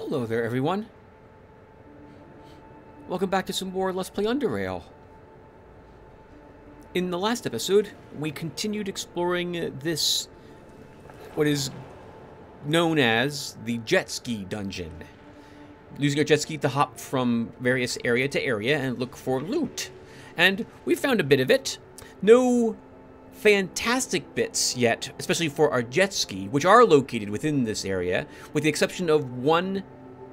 Hello there, everyone. Welcome back to some more Let's Play Underrail. In the last episode, we continued exploring this, what is known as the jet ski dungeon. Using our jet ski to hop from various area to area and look for loot. And we found a bit of it. No fantastic bits yet, especially for our jet ski, which are located within this area, with the exception of one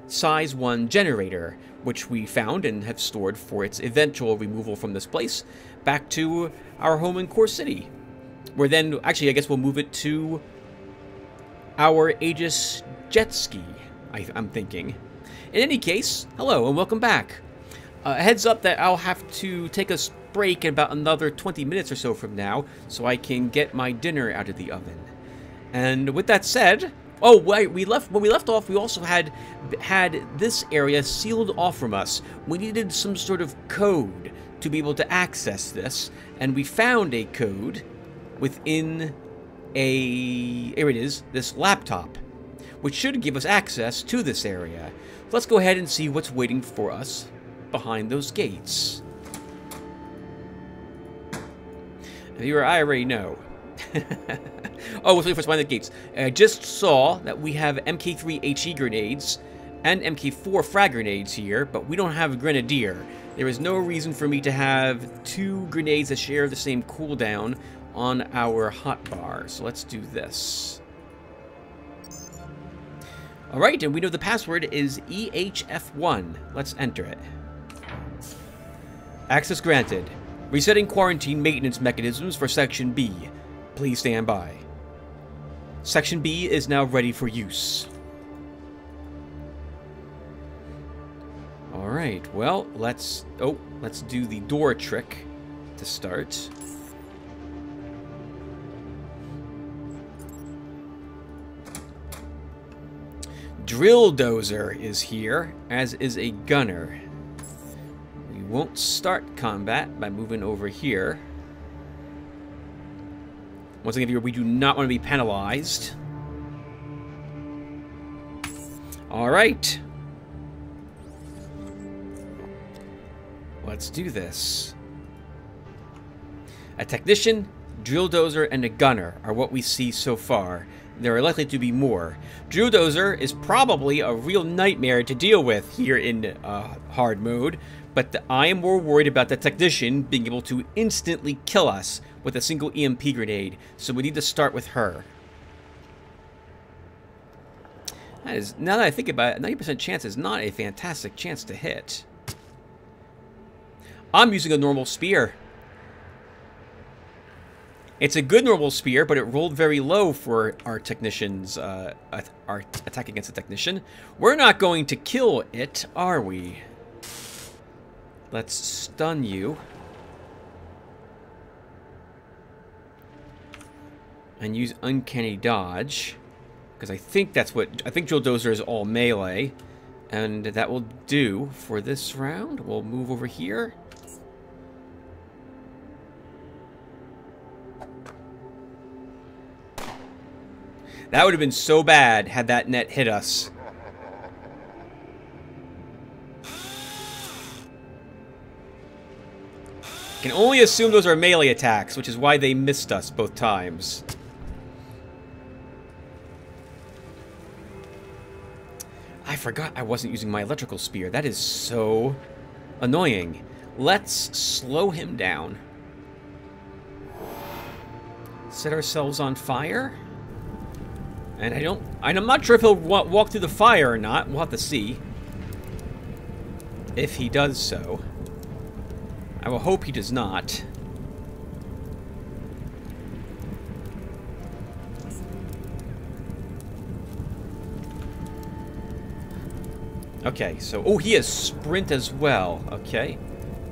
size 1 generator, which we found and have stored for its eventual removal from this place back to our home in Core City. Where then, actually, I guess we'll move it to our Aegis jet ski, I'm thinking. In any case, hello and welcome back. Heads up that I'll have to take a break in about another 20 minutes or so from now, so I can get my dinner out of the oven. And with that said, oh, when we left off, we also had this area sealed off from us. We needed some sort of code to be able to access this, and we found a code within here it is, this laptop, which should give us access to this area. Let's go ahead and see what's waiting for us behind those gates. I already know. Oh, what's waiting for us behind the gates? I just saw that we have MK3 HE grenades and MK4 frag grenades here, but we don't have a grenadier. There is no reason for me to have 2 grenades that share the same cooldown on our hotbar. So let's do this. Alright, and we know the password is EHF1. Let's enter it. Access granted. Resetting quarantine maintenance mechanisms for Section B. Please stand by. Section B is now ready for use. Alright, well, let's do the door trick to start. Drill Dozer is here, as is a gunner. We won't start combat by moving over here. Once again, we do not want to be penalized. Alright. Let's do this. A technician, drill dozer, and a gunner are what we see so far. There are likely to be more. Drill dozer is probably a real nightmare to deal with here in hard mode, but I am more worried about the technician being able to instantly kill us with a single EMP grenade, so we need to start with her. That is, now that I think about it, 90% chance is not a fantastic chance to hit. I'm using a normal spear. It's a good normal spear, but it rolled very low for our technician's our attack against the technician. We're not going to kill it, are we? Let's stun you. And use Uncanny Dodge. Because I think that's what... I think Drill Dozer is all melee. And that will do for this round. We'll move over here. That would have been so bad had that net hit us. Can only assume those are melee attacks, which is why they missed us both times. I forgot I wasn't using my electrical spear. That is so annoying. Let's slow him down. Set ourselves on fire. And I'm not sure if he'll walk through the fire or not. We'll have to see. If he does so. I will hope he does not. Okay, so... oh, he has sprint as well. Okay.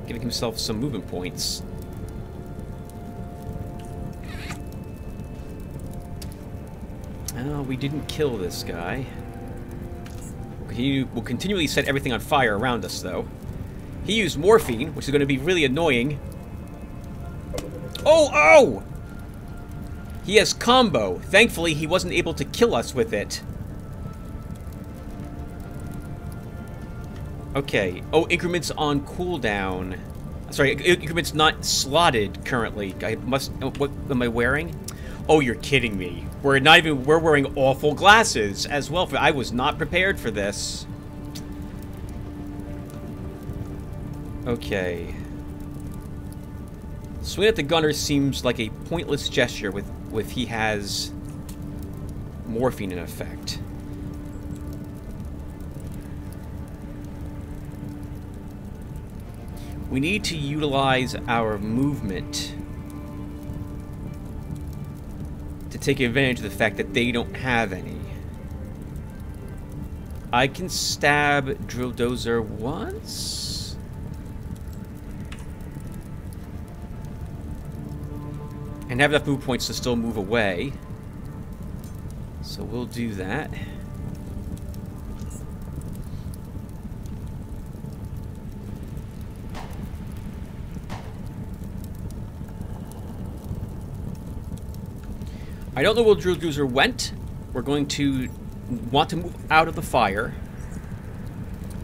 Giving himself some movement points. We didn't kill this guy. He will continually set everything on fire around us, though. He used morphine, which is going to be really annoying. Oh! Oh! He has combo. Thankfully, he wasn't able to kill us with it. Okay. Oh, increments on cooldown. Sorry, increments not slotted currently. I must... What am I wearing? Oh, you're kidding me. We're wearing awful glasses as well. I was not prepared for this. Okay. Swing at the gunner seems like a pointless gesture with he has morphine in effect. We need to utilize our movement to take advantage of the fact that they don't have any. I can stab Drill Dozer once. And have enough move points to still move away. So we'll do that. I don't know where Drill Dozer went. We're going to want to move out of the fire.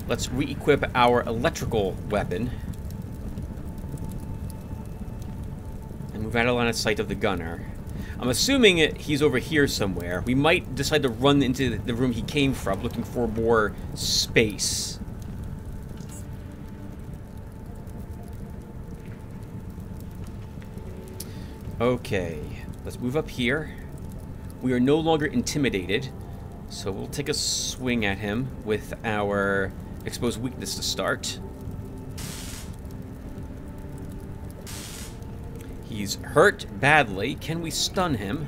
Let's re-equip our electrical weapon. And move out of line of sight of the gunner. I'm assuming he's over here somewhere. We might decide to run into the room he came from, looking for more space. Okay, let's move up here. We are no longer intimidated, so we'll take a swing at him with our exposed weakness to start. He's hurt badly. Can we stun him?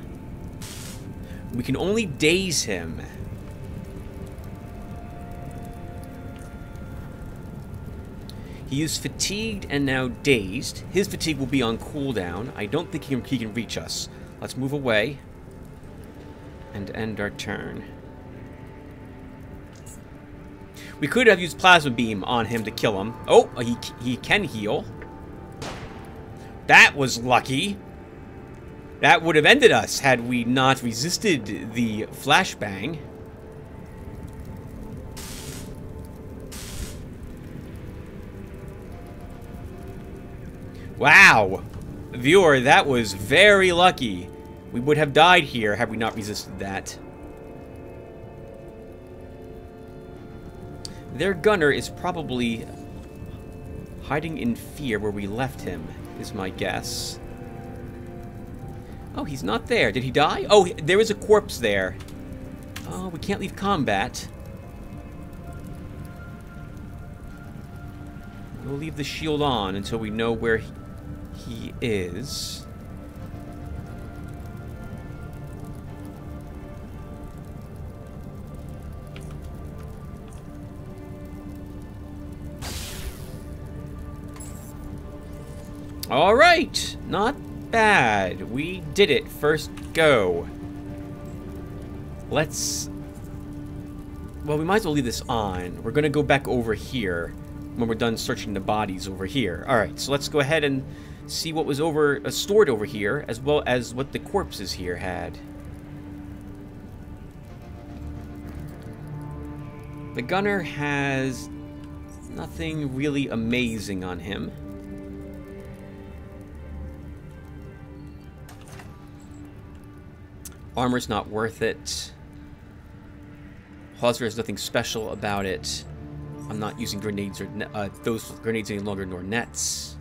We can only daze him. He is fatigued and now dazed. His fatigue will be on cooldown. I don't think he can reach us. Let's move away and end our turn. We could have used Plasma Beam on him to kill him. Oh, he can heal. That was lucky. That would have ended us had we not resisted the flashbang. Wow. Viewer, that was very lucky. We would have died here had we not resisted that. Their gunner is probably hiding in fear where we left him, is my guess. Oh, he's not there. Did he die? Oh, there is a corpse there. Oh, we can't leave combat. We'll leave the shield on until we know where he is. All right, not bad. We did it. First go. Let's... Well, we might as well leave this on. We're going to go back over here when we're done searching the bodies over here. All right, so let's go ahead and see what was stored over here, as well as what the corpses here had. The gunner has nothing really amazing on him. Armor's not worth it. Hauser has nothing special about it. I'm not using grenades or those grenades any longer, nor nets.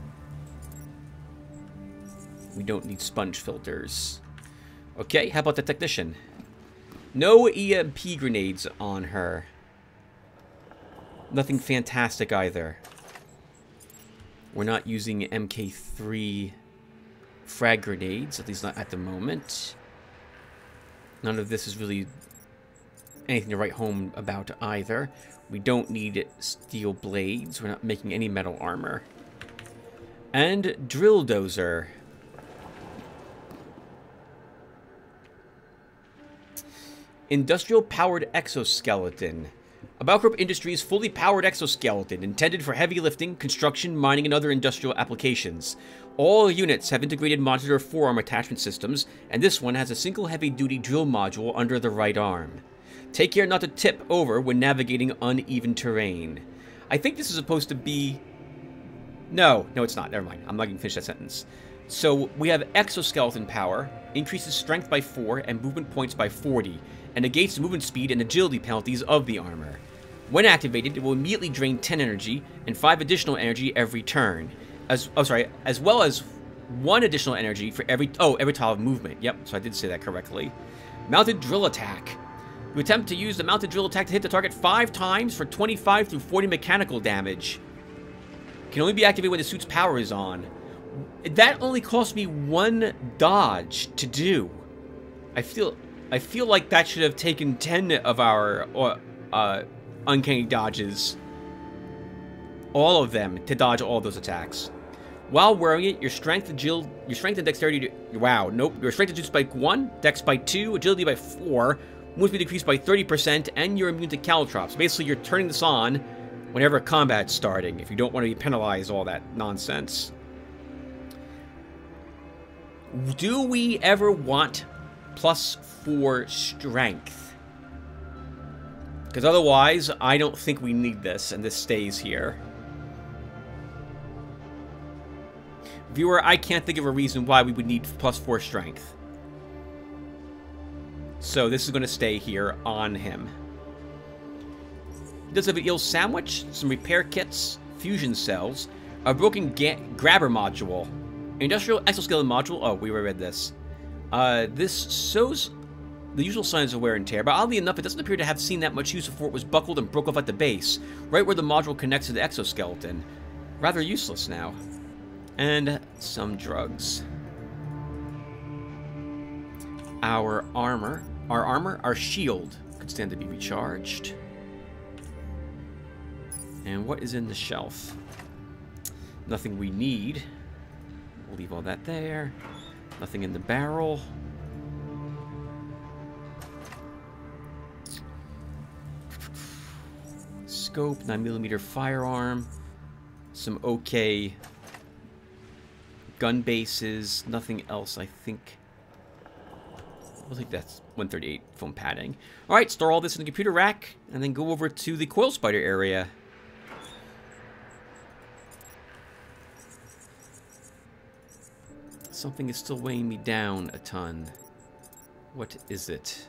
We don't need sponge filters. Okay, how about the technician? No EMP grenades on her. Nothing fantastic either. We're not using MK3 frag grenades, at least not at the moment. None of this is really anything to write home about either. We don't need steel blades. We're not making any metal armor. And Drill Dozer. Industrial powered exoskeleton. A Balcorp Industries fully powered exoskeleton intended for heavy lifting, construction, mining, and other industrial applications. All units have integrated modular forearm attachment systems, and this one has a single heavy-duty drill module under the right arm. Take care not to tip over when navigating uneven terrain. I think this is supposed to be... No, it's not. Never mind. I'm not going to finish that sentence. So we have exoskeleton power, increases strength by 4 and movement points by 40, and negates the movement speed and agility penalties of the armor. When activated, it will immediately drain 10 energy and 5 additional energy every turn, as well as 1 additional energy for every tile of movement. Yep, so I did say that correctly. Mounted drill attack. You attempt to use the mounted drill attack to hit the target 5 times for 25 through 40 mechanical damage. Can only be activated when the suit's power is on. That only cost me 1 dodge to do. I feel like that should have taken 10 of our uncanny dodges. All of them to dodge all those attacks. While wearing it, your strength and dexterity... Wow, nope. Your strength is by 1, dex by 2, agility by 4, movement speed decreased by 30%, and you're immune to caltrops. Basically, you're turning this on whenever combat's starting, if you don't want to be penalized, all that nonsense. Do we ever want +4 strength? Because otherwise, I don't think we need this, and this stays here. Viewer, I can't think of a reason why we would need +4 strength. So this is going to stay here on him. He does have an eel sandwich, some repair kits, fusion cells, a broken grabber module, industrial exoskeleton module. Oh, we already read this. This shows the usual signs of wear and tear, but oddly enough, it doesn't appear to have seen that much use before it was buckled and broke off at the base, right where the module connects to the exoskeleton. Rather useless now. And some drugs. Our shield could stand to be recharged. And what is in the shelf? Nothing we need. We'll leave all that there. Nothing in the barrel. Scope, 9mm firearm. Some okay gun bases. Nothing else, I think. I think that's 138 foam padding. Alright, store all this in the computer rack, and then go over to the coil spider area. Something is still weighing me down a ton. What is it?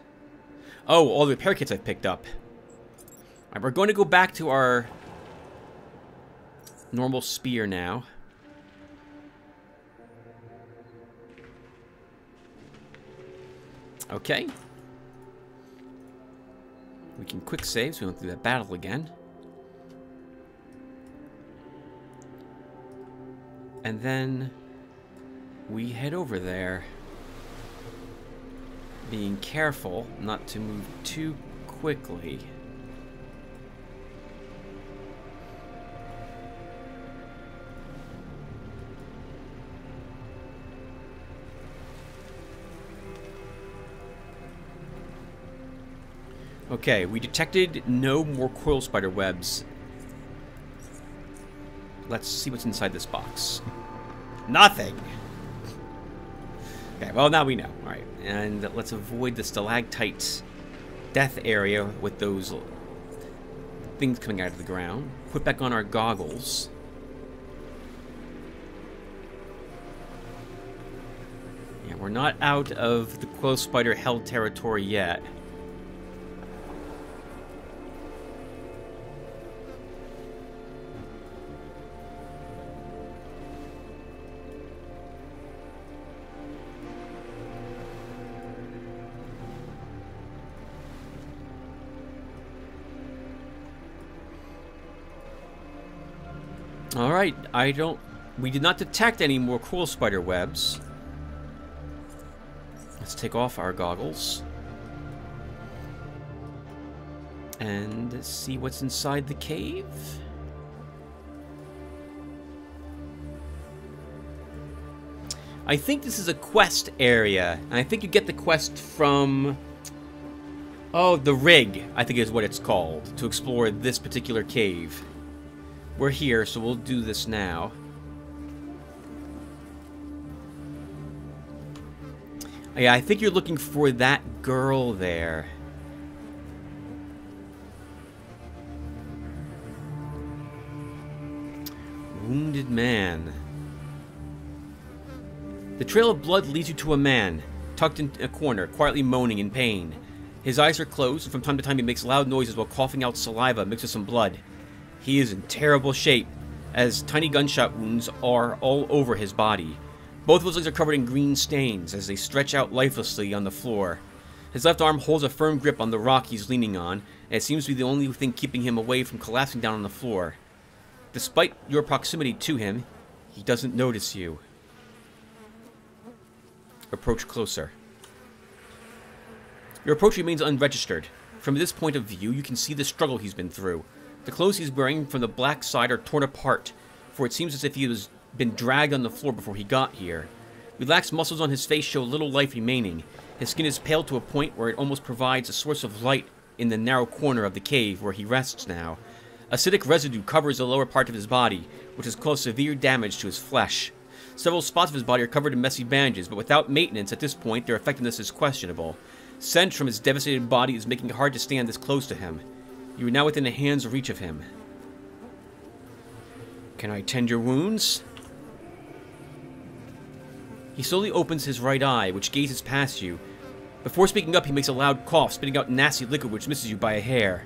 Oh, all the repair kits I've picked up. Alright, we're going to go back to our normal spear now. Okay. We can quick save so we don't do that battle again. And then we head over there. Being careful not to move too quickly. Okay, we detected no more coil spider webs. Let's see what's inside this box. Nothing! Okay, well, now we know. Alright, and let's avoid the stalactite death area with those things coming out of the ground. Put back on our goggles. Yeah, we're not out of the coil spider held territory yet. Alright, we did not detect any more coil spider webs. Let's take off our goggles. And see what's inside the cave. I think this is a quest area, and I think you get the quest from... Oh, the rig, I think is what it's called, to explore this particular cave. We're here, so we'll do this now. Yeah, I think you're looking for that girl there. wounded man. The trail of blood leads you to a man, tucked in a corner, quietly moaning in pain. His eyes are closed, and from time to time he makes loud noises while coughing out saliva mixed with some blood. He is in terrible shape, as tiny gunshot wounds are all over his body. Both of his legs are covered in green stains as they stretch out lifelessly on the floor. His left arm holds a firm grip on the rock he's leaning on, and it seems to be the only thing keeping him away from collapsing down on the floor. Despite your proximity to him, he doesn't notice you. Approach closer. Your approach remains unregistered. From this point of view, you can see the struggle he's been through. The clothes he's wearing from the black side are torn apart, for it seems as if he has been dragged on the floor before he got here. Relaxed muscles on his face show little life remaining. His skin is pale to a point where it almost provides a source of light in the narrow corner of the cave where he rests now. Acidic residue covers the lower part of his body, which has caused severe damage to his flesh. Several spots of his body are covered in messy bandages, but without maintenance at this point, their effectiveness is questionable. Scent from his devastated body is making it hard to stand this close to him. You are now within a hand's reach of him. Can I tend your wounds? He slowly opens his right eye, which gazes past you. Before speaking up, he makes a loud cough, spitting out nasty liquid which misses you by a hair.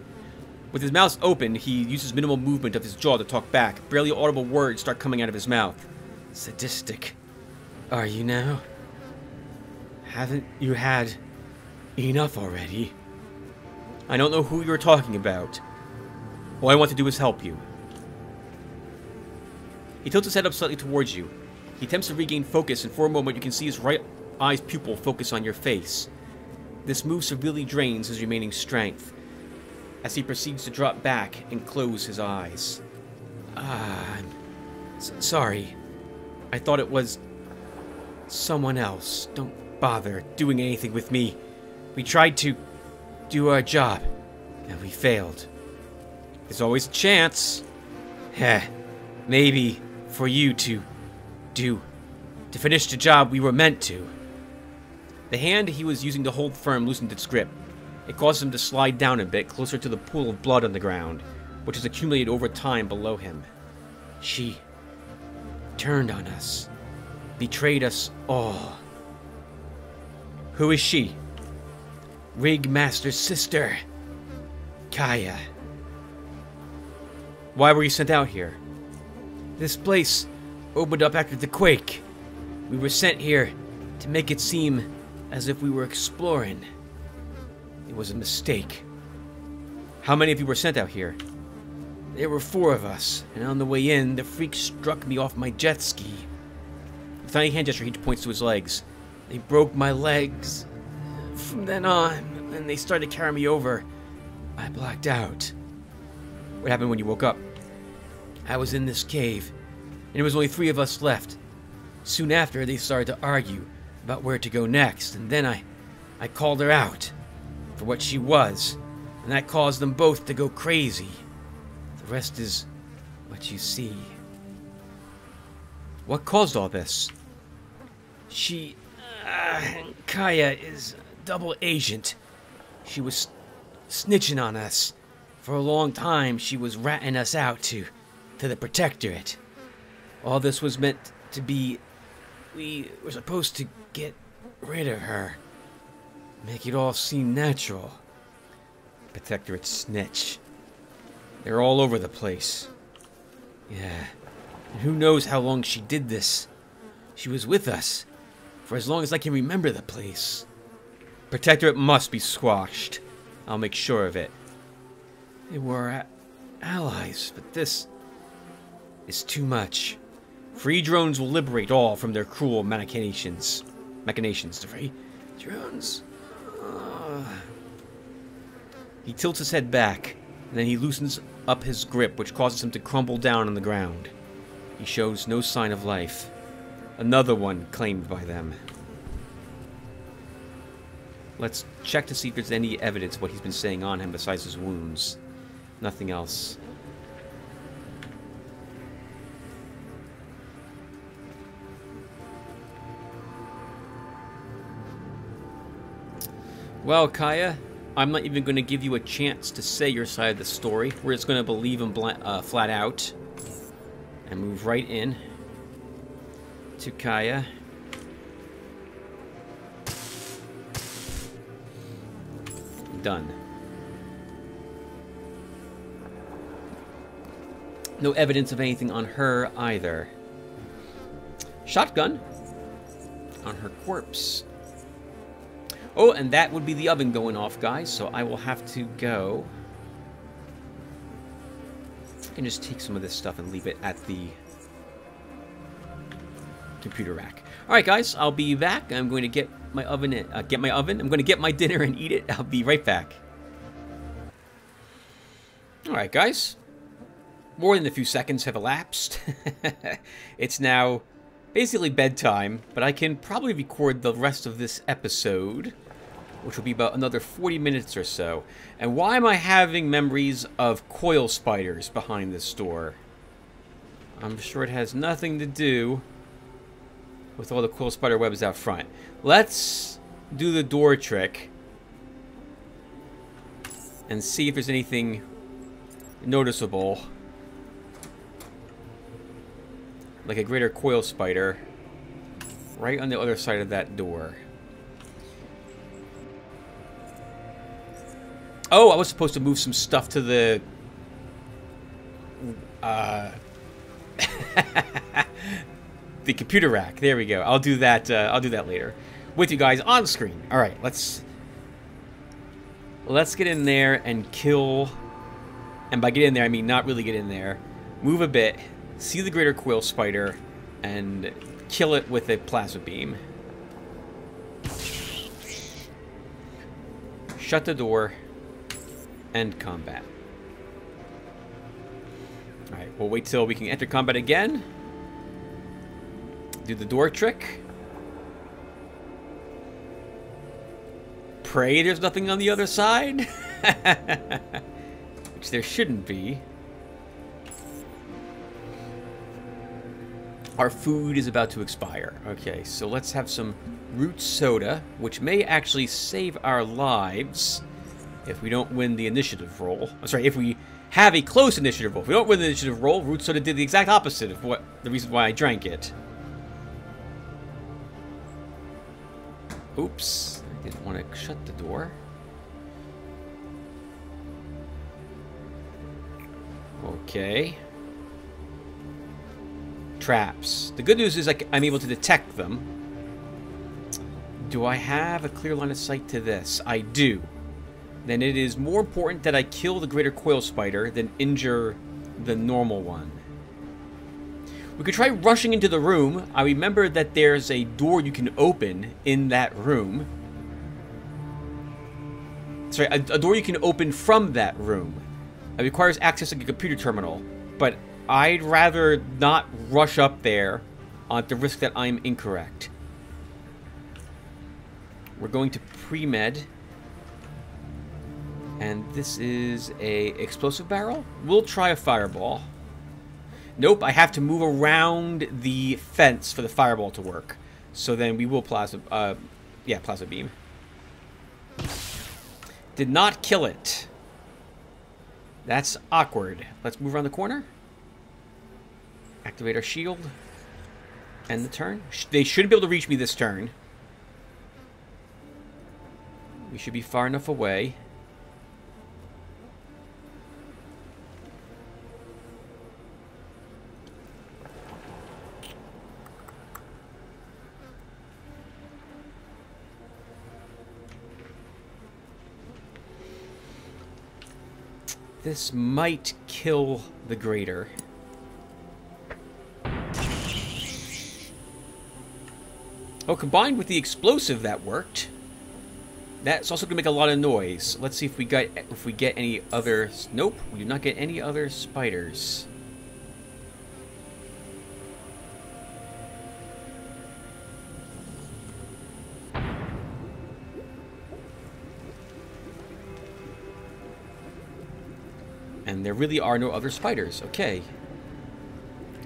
With his mouth open, he uses minimal movement of his jaw to talk back. Barely audible words start coming out of his mouth. Sadistic. Are you now? Haven't you had enough already? I don't know who you're talking about. All I want to do is help you. He tilts his head up slightly towards you. He attempts to regain focus, and for a moment you can see his right eye's pupil focus on your face. This move severely drains his remaining strength, as he proceeds to drop back and close his eyes. I'm sorry. I thought it was someone else. Don't bother doing anything with me. We tried to do our job, and we failed. There's always a chance. Heh, maybe for you to finish the job we were meant to. The hand he was using to hold firm loosened its grip. It caused him to slide down a bit, closer to the pool of blood on the ground, which has accumulated over time below him. She turned on us, betrayed us all. Who is she? Rigmaster's sister, Kaya. Why were you sent out here? This place opened up after the quake. We were sent here to make it seem as if we were exploring. It was a mistake. How many of you were sent out here? There were 4 of us, and on the way in, the freak struck me off my jet ski. With a tiny hand gesture, he points to his legs. They broke my legs. From then on, and they started carrying me over. I blacked out. What happened when you woke up? I was in this cave, and there was only 3 of us left. Soon after, they started to argue about where to go next, and then I called her out for what she was, and that caused them both to go crazy. The rest is what you see. What caused all this? Kaya is a double agent. She was snitching on us. For a long time, she was ratting us out to the Protectorate. All this was meant to be... We were supposed to get rid of her. Make it all seem natural. Protectorate snitch. They're all over the place. Yeah. And who knows how long she did this. She was with us for as long as I can remember the place. Protectorate must be squashed. I'll make sure of it. They were allies, but this is too much. Free drones will liberate all from their cruel machinations. The free drones. He tilts his head back, and then he loosens up his grip, which causes him to crumble down on the ground. He shows no sign of life. Another one claimed by them. Let's check to see if there's any evidence of what he's been saying on him besides his wounds. Nothing else. Well, Kaya, I'm not even going to give you a chance to say your side of the story. We're just going to believe him flat out. And move right in to Kaya. Done. No evidence of anything on her either. Shotgun on her corpse. Oh, and that would be the oven going off, guys, so I will have to go. I can just take some of this stuff and leave it at the computer rack. All right, guys, I'll be back. I'm going to get my oven. I'm going to get my dinner and eat it. I'll be right back. All right, guys. More than a few seconds have elapsed. It's now basically bedtime, but I can probably record the rest of this episode, which will be about another 40 minutes or so. And why am I having memories of coil spiders behind this door? I'm sure it has nothing to do with all the coil spider webs out front. Let's do the door trick and see if there's anything noticeable, like a greater coil spider right on the other side of that door. Oh, I was supposed to move some stuff to the the computer rack. There we go. I'll do that later with you guys on screen. All right, let's get in there and kill. And by get in there, I mean not really get in there. Move a bit, see the greater coil spider, and kill it with a plasma beam. Shut the door. End combat. Alright, we'll wait till we can enter combat again. Do the door trick. Pray there's nothing on the other side. Which there shouldn't be. Our food is about to expire. Okay, so let's have some root soda, which may actually save our lives if we don't win the initiative roll. I'm sorry, if we have a close initiative roll. If we don't win the initiative roll, root soda did the exact opposite of what the reason why I drank it. Oops, I didn't want to shut the door. Okay. Traps. The good news is I'm able to detect them. Do I have a clear line of sight to this? I do. Then it is more important that I kill the greater coil spider than injure the normal one. We could try rushing into the room. I remember that there's a door you can open in that room. Sorry, a door you can open from that room. It requires access to a computer terminal, but I'd rather not rush up there on the risk that I'm incorrect. We're going to pre-med. And this is a explosive barrel. We'll try a fireball. Nope, I have to move around the fence for the fireball to work. So then we will plasma beam. Did not kill it. That's awkward. Let's move around the corner. Activate our shield. End the turn. They shouldn't be able to reach me this turn. We should be far enough away. This might kill the grater. Oh, combined with the explosive, that worked. That's also gonna make a lot of noise. Let's see if we get any other. Nope, we do not get any other spiders. And there really are no other spiders. Okay.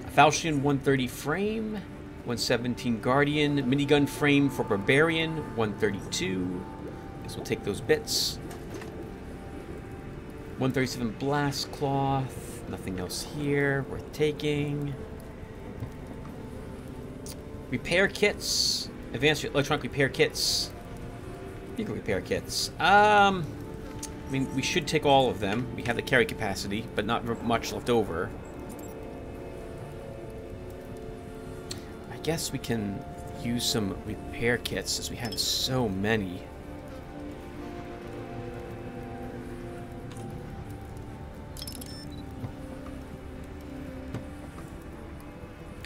A Falchion 130 frame, 117 Guardian, minigun frame for Barbarian, 132. Guess we'll take those bits. 137 Blast Cloth. Nothing else here worth taking. Repair kits. Advanced electronic repair kits. Vehicle repair kits. I mean, we should take all of them. We have the carry capacity, but not much left over. I guess we can use some repair kits, as we have so many.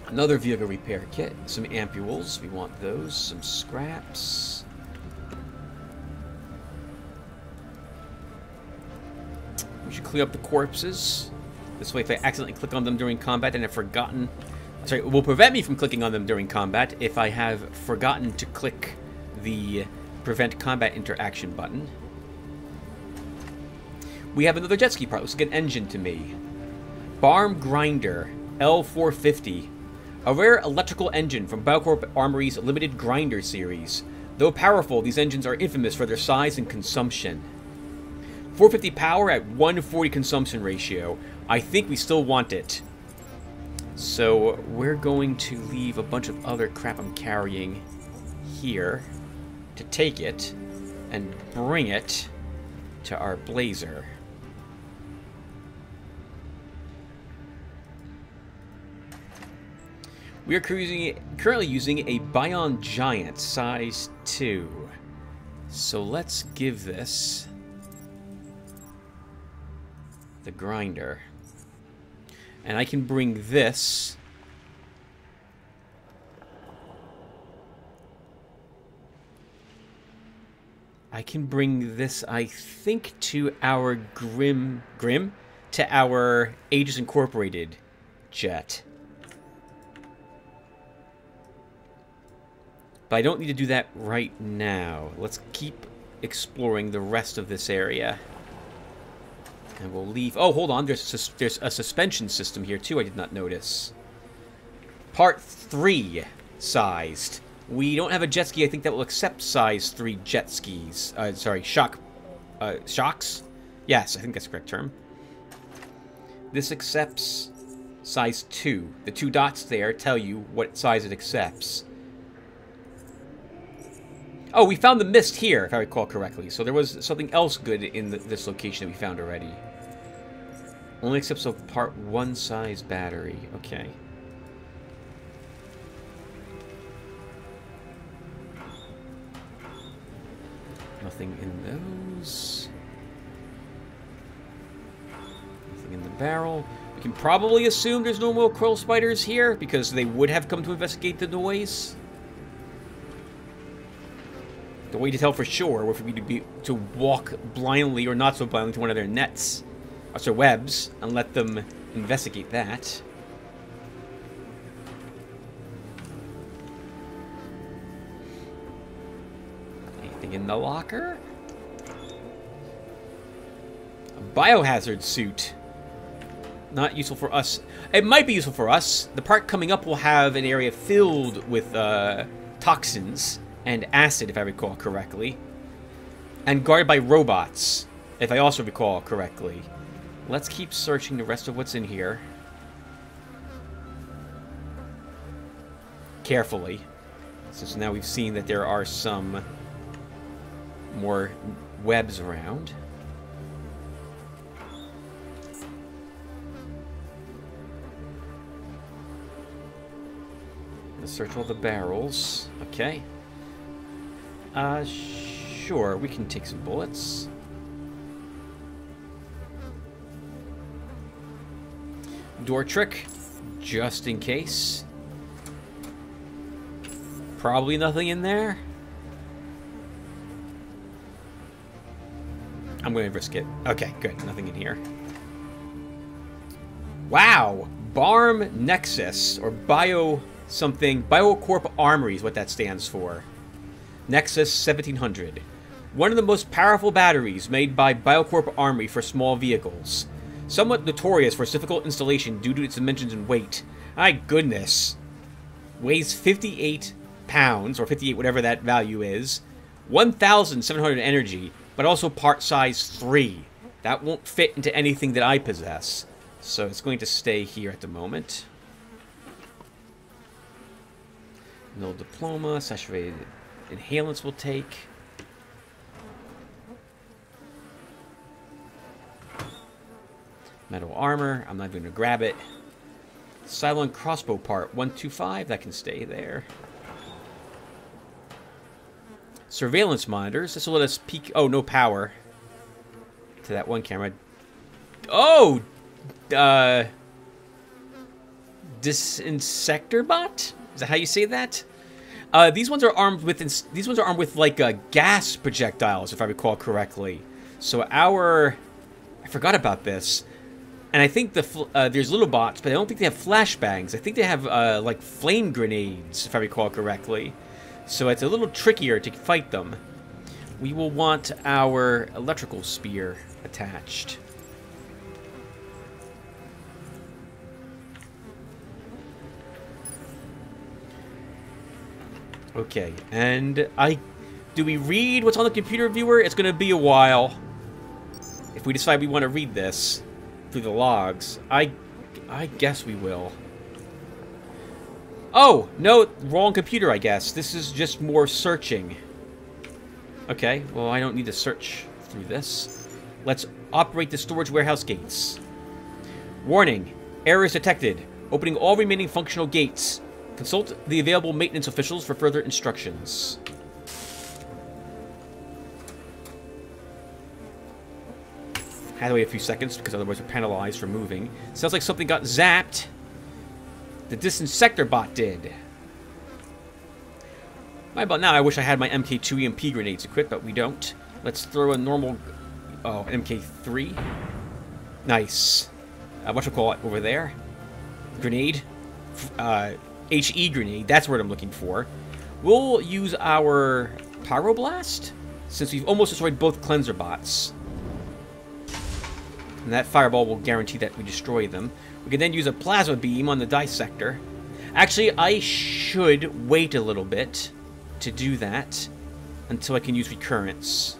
Another vehicle repair kit. Some ampules. We want those. Some scraps. We should clear up the corpses. This way, if I accidentally click on them during combat and have forgotten... Sorry, it will prevent me from clicking on them during combat if I have forgotten to click the prevent combat interaction button. We have another jet ski part. Looks like an engine to me. Barm Grinder L450. A rare electrical engine from Biocorp Armory's limited Grinder series. Though powerful, these engines are infamous for their size and consumption. 450 power at 140 consumption ratio. I think we still want it. So we're going to leave a bunch of other crap I'm carrying here to take it and bring it to our Blazer. We are currently using a Bion Giant size 2. So let's give this the Grinder. And I can bring this I think, to our Grim? To our Aegis Incorporated jet. But I don't need to do that right now. Let's keep exploring the rest of this area. And we'll leave... Oh, hold on. There's a suspension system here, too, I did not notice. Part 3 sized. We don't have a jet ski, I think, that will accept size 3 jet skis. Sorry, shocks? Yes, I think that's the correct term. This accepts size 2. The 2 dots there tell you what size it accepts. Oh, we found the mist here, if I recall correctly. So there was something else good in this location that we found already. Only accepts a part 1 size battery. Okay. Nothing in those. Nothing in the barrel. We can probably assume there's no more coral spiders here, because they would have come to investigate the noise. The way to tell for sure would be to walk blindly or not so blindly to one of their nets, or their webs, and let them investigate that. Anything in the locker? A biohazard suit. Not useful for us. It might be useful for us. The part coming up will have an area filled with toxins and acid, if I recall correctly. And guarded by robots, if I also recall correctly. Let's keep searching the rest of what's in here. Carefully. So now we've seen that there are some more webs around. Let's search all the barrels. Okay. Sure, we can take some bullets. Door trick, just in case. Probably nothing in there. I'm going to risk it. Okay, good. Nothing in here. Wow! Barm Nexus, or Bio something. Biocorp Armory is what that stands for. Nexus 1700. One of the most powerful batteries made by Biocorp Armory for small vehicles. Somewhat notorious for its difficult installation due to its dimensions and weight. My goodness. Weighs 58 pounds, or 58 whatever that value is. 1,700 energy, but also part size 3. That won't fit into anything that I possess. So it's going to stay here at the moment. No diploma. Saturated inhalants will take. Metal armor. I'm not going to grab it. Silent crossbow part. 125. That can stay there. Surveillance monitors. This will let us peek. Oh, no power to that one camera. Oh! Disinsector bot? Is that how you say that? These ones are armed with like gas projectiles, if I recall correctly. So I forgot about this. And I think there's little bots, but I don't think they have flashbangs. I think they have like flame grenades, if I recall correctly. So it's a little trickier to fight them. We will want our electrical spear attached. Okay, and do we read what's on the computer viewer? It's going to be a while if we decide we want to read this through the logs. I guess we will. Oh, no, wrong computer, I guess. This is just more searching. Okay, well, I don't need to search through this. Let's operate the storage warehouse gates. Warning, errors detected. Opening all remaining functional gates. Consult the available maintenance officials for further instructions. Had to wait a few seconds because otherwise we're penalized for moving. Sounds like something got zapped. The disinsector bot did. Right about now, I wish I had my MK2 EMP grenades equipped, but we don't. Let's throw a normal... Oh, MK3. Nice. Whatchamacallit over there? Grenade. HE grenade. That's what I'm looking for. We'll use our Pyroblast, since we've almost destroyed both cleanser bots. And that fireball will guarantee that we destroy them. We can then use a plasma beam on the dissector. Actually, I should wait a little bit to do that until I can use recurrence.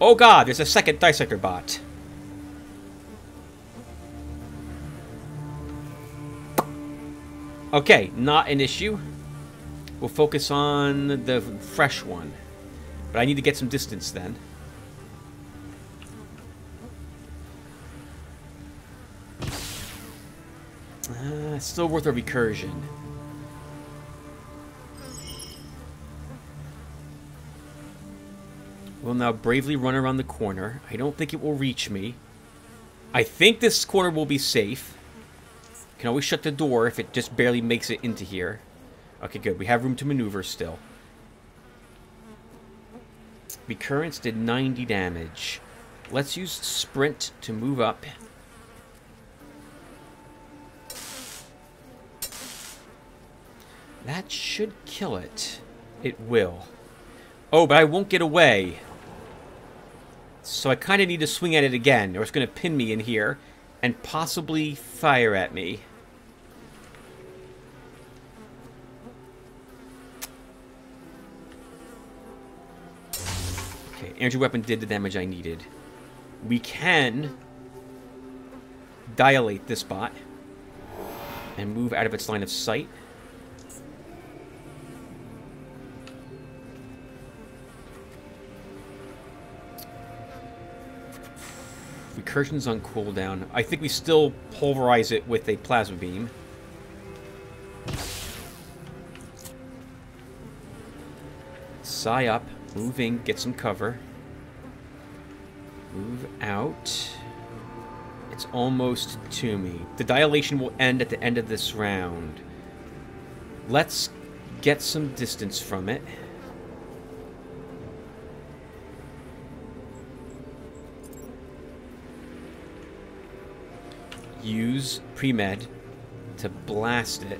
Oh god, there's a second dissector bot. Okay, not an issue. We'll focus on the fresh one. But I need to get some distance then. Still worth a recursion. We'll now bravely run around the corner. I don't think it will reach me. I think this corner will be safe. Can always shut the door if it just barely makes it into here. Okay, good. We have room to maneuver still. Recurrence did 90 damage. Let's use sprint to move up. That should kill it. It will. Oh, but I won't get away. So I kind of need to swing at it again, or it's going to pin me in here and possibly fire at me. Okay, energy weapon did the damage I needed. We can dilate this bot and move out of its line of sight. Recursion's on cooldown. I think we still pulverize it with a plasma beam. Psi up, moving, get some cover. Move out. It's almost to me. The dilation will end at the end of this round. Let's get some distance from it. Use pre-med to blast it.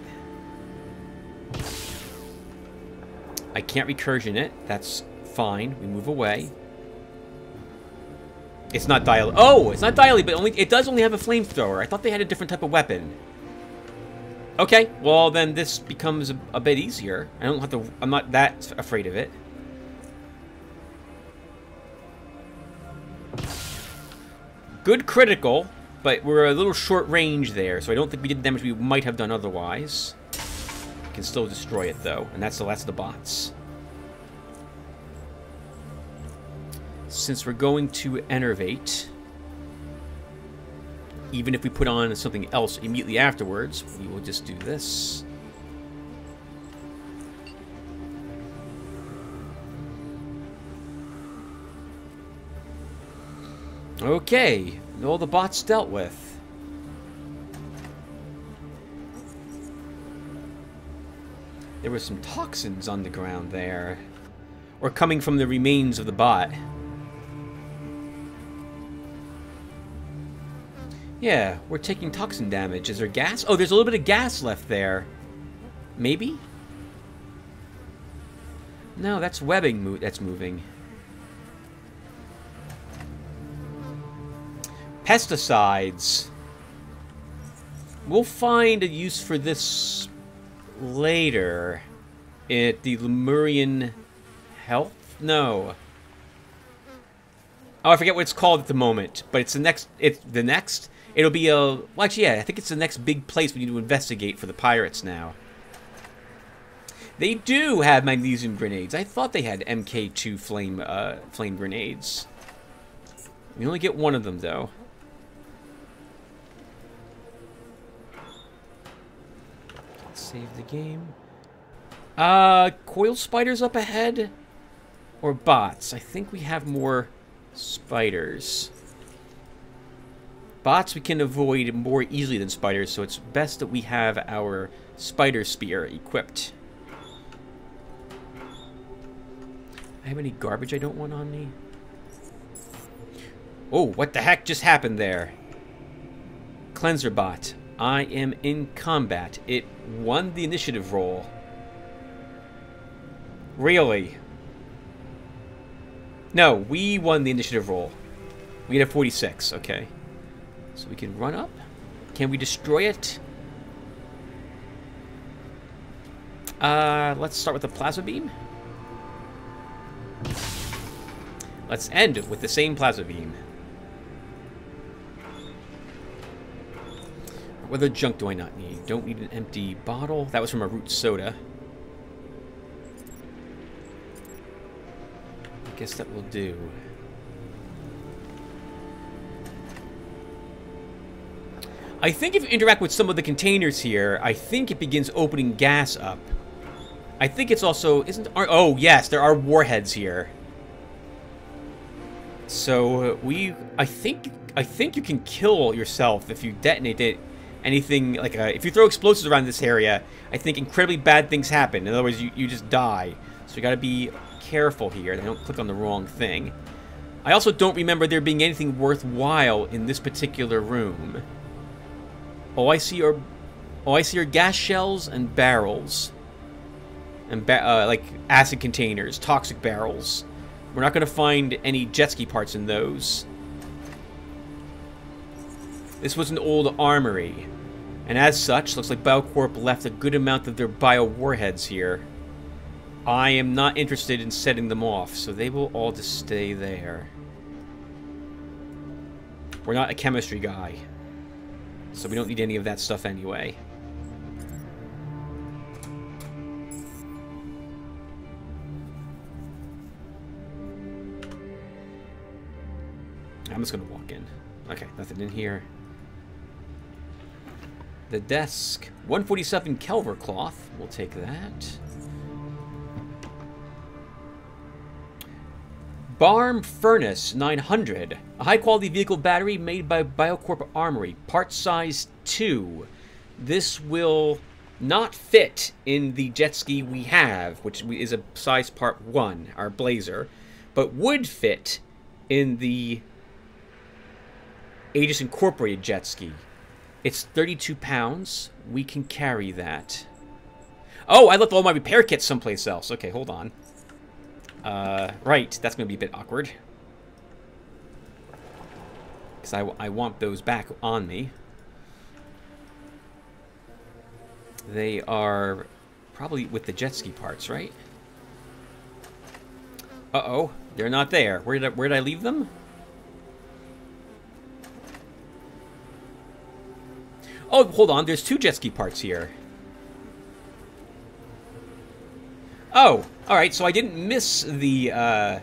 I can't recursion it. That's fine. We move away. It's not dial. Oh, it's not dialing, but it does only have a flamethrower. I thought they had a different type of weapon. Okay, well then this becomes a bit easier. I don't have to. I'm not that afraid of it. Good critical. but we're a little short range there, so I don't think we did the damage we might have done otherwise. We can still destroy it, though, and that's the bots. Since we're going to enervate, even if we put on something else immediately afterwards, we will just do this. Okay, all the bots dealt with. There were some toxins on the ground there. Or coming from the remains of the bot. Yeah, we're taking toxin damage. Is there gas? Oh, there's a little bit of gas left there. Maybe? No, that's webbing that's moving. Pesticides. We'll find a use for this later. At the Lemurian Health? No. Oh, I forget what it's called at the moment. But it's the next... It'll be a... Well, actually, yeah, I think it's the next big place we need to investigate for the pirates now. They do have magnesium grenades. I thought they had MK2 flame grenades. We only get one of them, though. Save the game. Coil spiders up ahead? Or bots? I think we have more spiders. Bots we can avoid more easily than spiders, so it's best that we have our spider spear equipped. I have any garbage I don't want on me? Oh, what the heck just happened there? Cleanser bot. I am in combat. It won the initiative roll. Really? No, we won the initiative roll. We had a 46, okay. So we can run up. Can we destroy it? Let's start with the plasma beam. Let's end with the same plasma beam. What other junk do I not need? Don't need an empty bottle. That was from a root soda. I guess that will do. I think if you interact with some of the containers here, I think it begins opening gas up. I think it's also... Oh, yes, there are warheads here. So, I think you can kill yourself if you detonate it. Anything, like, if you throw explosives around this area, I think incredibly bad things happen. In other words, you just die. So you gotta be careful here. They don't click on the wrong thing. I also don't remember there being anything worthwhile in this particular room. All I see are gas shells and barrels. And, like, acid containers, toxic barrels. We're not going to find any jet ski parts in those. This was an old armory. And as such, looks like BioCorp left a good amount of their bio-warheads here. I am not interested in setting them off, so they will all just stay there. We're not a chemistry guy. So we don't need any of that stuff anyway. I'm just gonna walk in. Okay, nothing in here. The desk. 147 Kelver cloth. We'll take that. Barm Furnace 900. A high-quality vehicle battery made by BioCorp Armory. Part size 2. This will not fit in the jet ski we have, which is a size part 1, our Blazer, but would fit in the Aegis Incorporated jet ski. It's 32 pounds. We can carry that. Oh, I left all my repair kits someplace else. Okay, hold on. Right, that's going to be a bit awkward. Because I want those back on me. They are probably with the jet ski parts, right? Uh-oh, they're not there. Where did I leave them? Oh, hold on. There's 2 jet ski parts here. Oh, alright. So I didn't miss the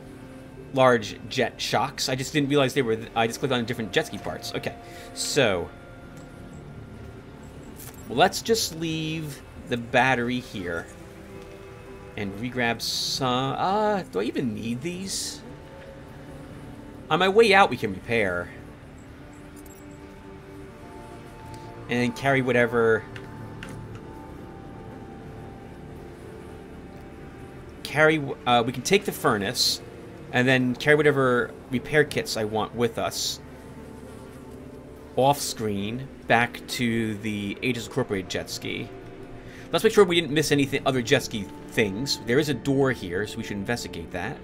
large jet shocks. I just didn't realize they were... I just clicked on different jet ski parts. Okay. So... let's just leave the battery here. And re-grab some... do I even need these? On my way out, we can repair. And carry whatever... we can take the furnace, and then carry whatever repair kits I want with us. Off-screen, back to the Aegis Incorporated jet ski. Let's make sure we didn't miss anything other jet ski things. There is a door here, so we should investigate that.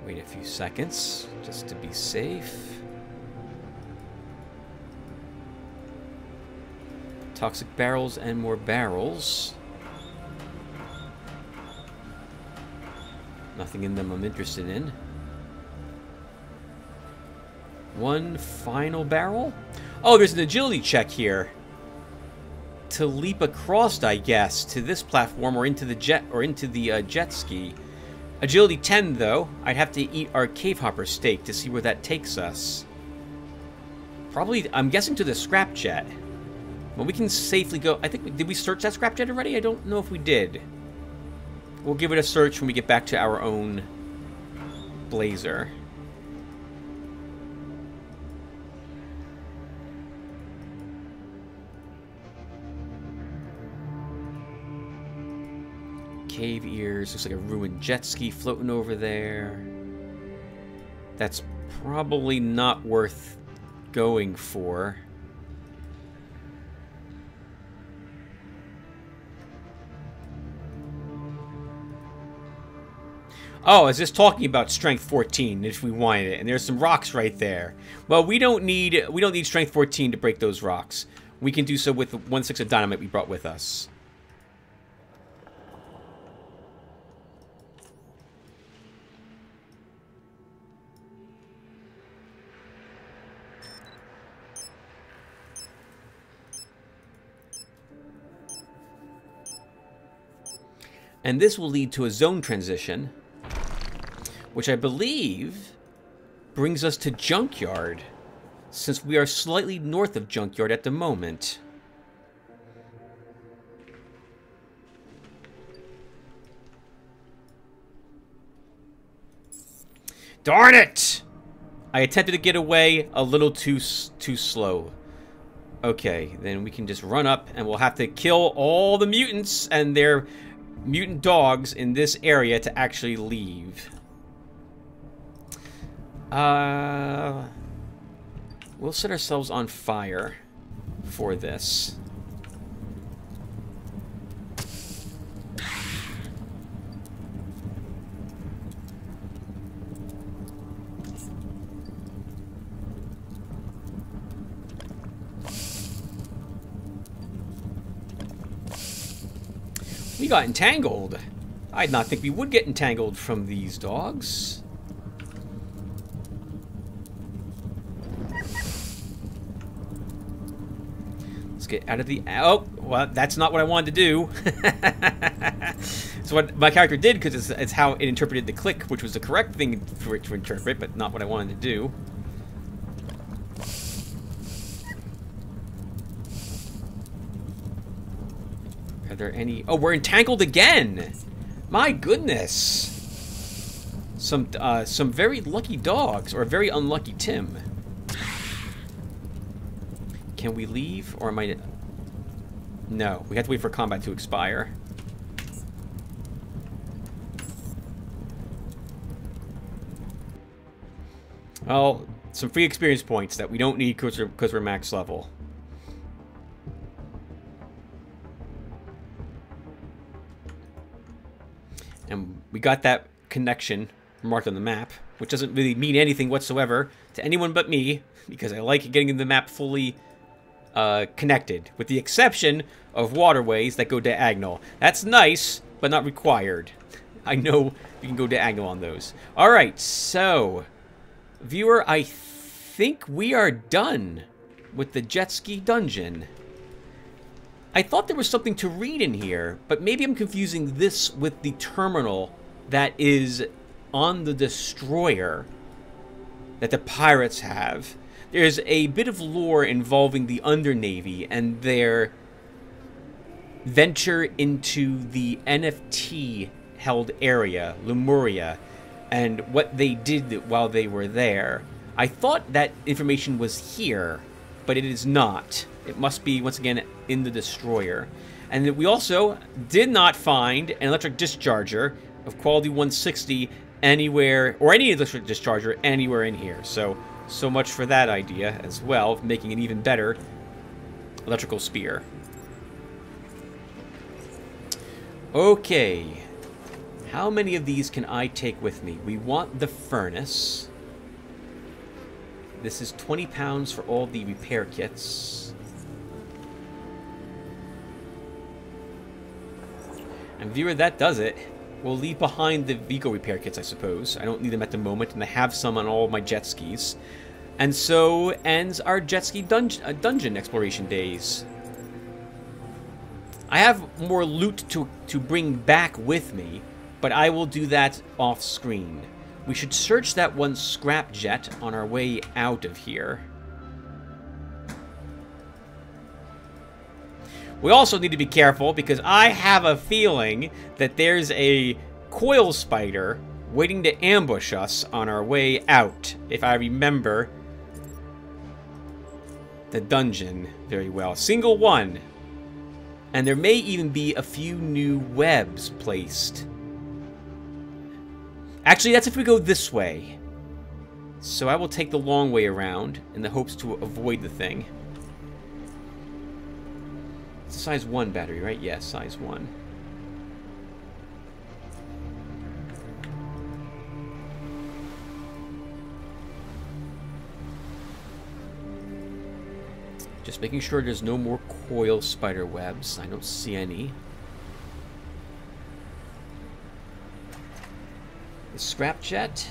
Wait a few seconds, just to be safe. Toxic barrels and more barrels. Nothing in them I'm interested in. One final barrel? Oh, there's an agility check here. To leap across, I guess, to this platform or into the jet ski. Agility 10, though. I'd have to eat our cave hopper steak to see where that takes us. Probably, I'm guessing, to the scrap jet. Well, we can safely go... I think... Did we search that scrap jet already? I don't know if we did. We'll give it a search when we get back to our own blazer. Cave ears. Looks like a ruined jet ski floating over there. That's probably not worth going for. Oh, is this talking about strength 14 if we wanted it? And there's some rocks right there. Well, we don't need strength 14 to break those rocks. We can do so with the 1/6 of dynamite we brought with us. And this will lead to a zone transition, which I believe brings us to Junkyard, since we are slightly north of Junkyard at the moment. Darn it! I attempted to get away a little too slow. Okay, then we can just run up, and we'll have to kill all the mutants and their mutant dogs in this area to actually leave. We'll set ourselves on fire for this. We got entangled. I did not think we would get entangled from these dogs. Let's get out of the... Oh, well, that's not what I wanted to do. So what my character did, because it's how it interpreted the click, which was the correct thing for it to interpret, but not what I wanted to do. Are there any... Oh, we're entangled again! My goodness! Some very lucky dogs, or a very unlucky Tim. Can we leave, or am I... No, we have to wait for combat to expire. Well, some free experience points that we don't need because we're max level. And we got that connection marked on the map, which doesn't really mean anything whatsoever to anyone but me, because I like getting the map fully connected, with the exception of waterways that go diagonal. That's nice, but not required. I know we can go diagonal on those. Alright, so, viewer, I think we are done with the jet ski dungeon. I thought there was something to read in here, but maybe I'm confusing this with the terminal that is on the destroyer that the pirates have. There's a bit of lore involving the Undernavy and their venture into the NFT-held area, Lemuria, and what they did while they were there. I thought that information was here, but it is not. It must be, once again, in the destroyer. And we also did not find an electric discharger of quality 160 anywhere, or any electric discharger anywhere in here. So much for that idea as well, of making an even better electrical spear. Okay. How many of these can I take with me? We want the furnace. This is 20 pounds for all the repair kits. And viewer, that does it. We'll leave behind the vehicle repair kits, I suppose. I don't need them at the moment, and I have some on all of my jet skis. And so ends our jet ski dungeon exploration days. I have more loot to bring back with me, but I will do that off screen. We should search that one scrap jet on our way out of here. We also need to be careful because I have a feeling that there's a coil spider waiting to ambush us on our way out, if I remember the dungeon very well. Single one. And there may even be a few new webs placed. Actually, that's if we go this way. So I will take the long way around in the hopes to avoid the thing. It's a size 1 battery, right? Yes, size 1. Just making sure there's no more coil spider webs. I don't see any. The scrap jet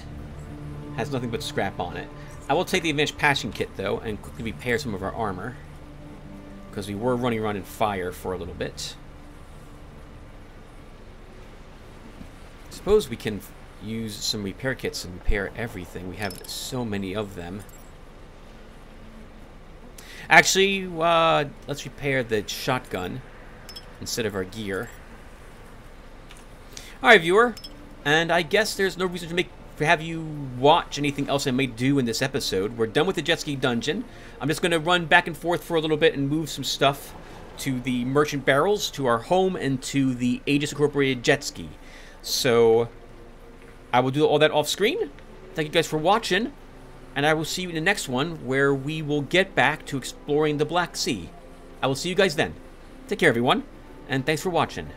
has nothing but scrap on it. I will take the advanced patching kit, though, and quickly repair some of our armor, because we were running around in fire for a little bit. I suppose we can use some repair kits and repair everything. We have so many of them. Actually, let's repair the shotgun instead of our gear. Alright, viewer. And I guess there's no reason to have you watch anything else I may do in this episode. We're done with the jet ski dungeon. I'm just going to run back and forth for a little bit and move some stuff to the merchant barrels, to our home, and to the Aegis Incorporated jet ski. So I will do all that off screen. Thank you guys for watching. And I will see you in the next one, where we will get back to exploring the Black Sea. I will see you guys then. Take care, everyone, and thanks for watching.